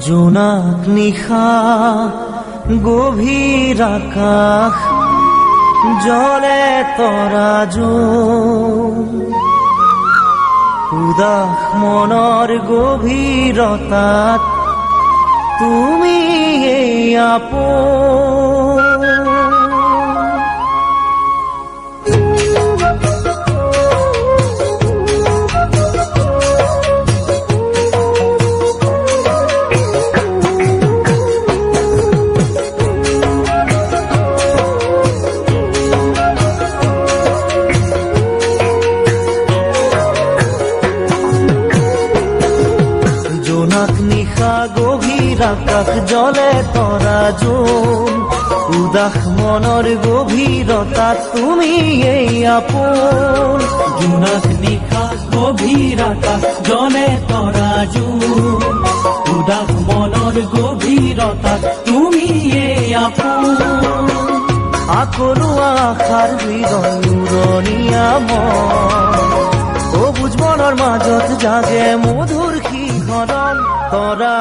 জোনাক নিশা গভীৰ আকাশ জলে তৰাজু উদাস মনৰ গভীৰতাত তুমি এই আপোন গভীৰ আকাশ জলে তৰাজু উদাস মনৰ গভীৰতাত তুমি এই আপোন জোনাক নিশা গভীৰ আকাশ জলে তৰাজু উদাস মনৰ গভীৰতাত তুমি এই আপোন আকলো আশাৰ হৃদয় উৰণীয়া মন সবুজ মনৰ মাজত জাগে মধুৰ শিহৰণ তৰা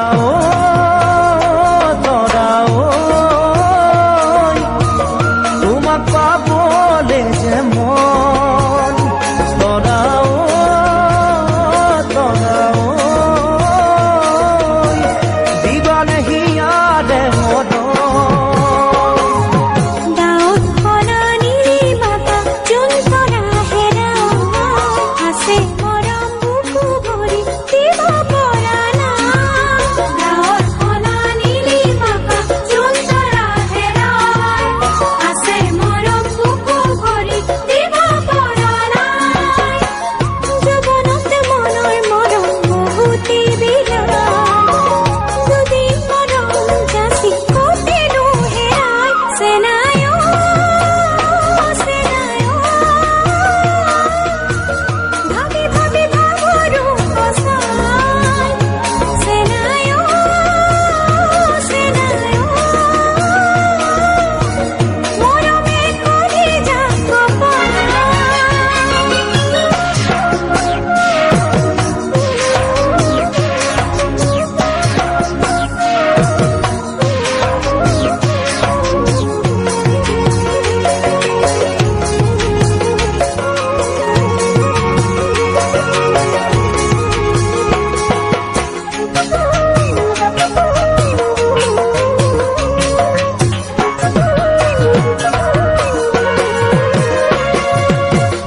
তোমাক পাবলে যে মন তৰা দিবানে হিয়াৰে মদন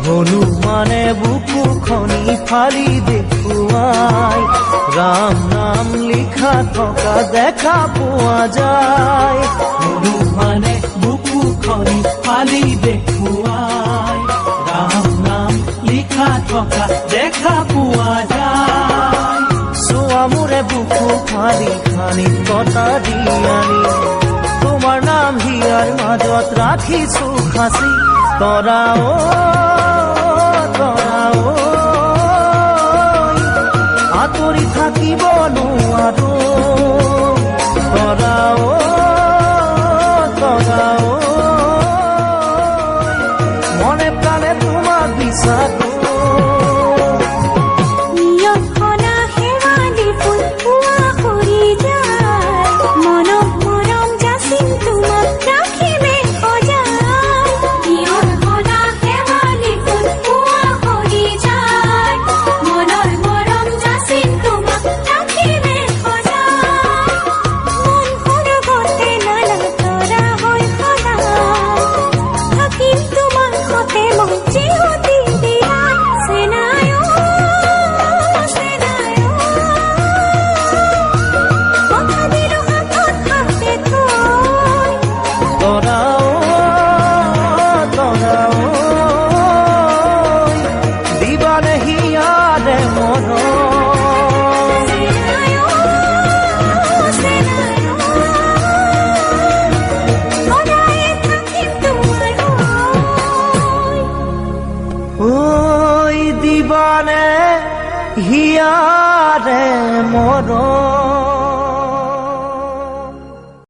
হনুমানে বুকু খনি ফালি দেখুৱাই ৰাম নাম লিখা থকা দেখা পোৱা যায় হনুমানে বুকু খনি ফালি দেখুৱাই ৰাম নাম লিখা থকা দেখা পোৱা যায় চোৱা মোৰে বুকু ফালি খানি কটা দি আনি তোমাৰ নাম হিয়াৰ মাজত ৰাখিছো সাঁচি তৰা আঁতৰি থাকিব নোৱাৰো তৰা মনে প্ৰাণে তোমাক বিশ্বাস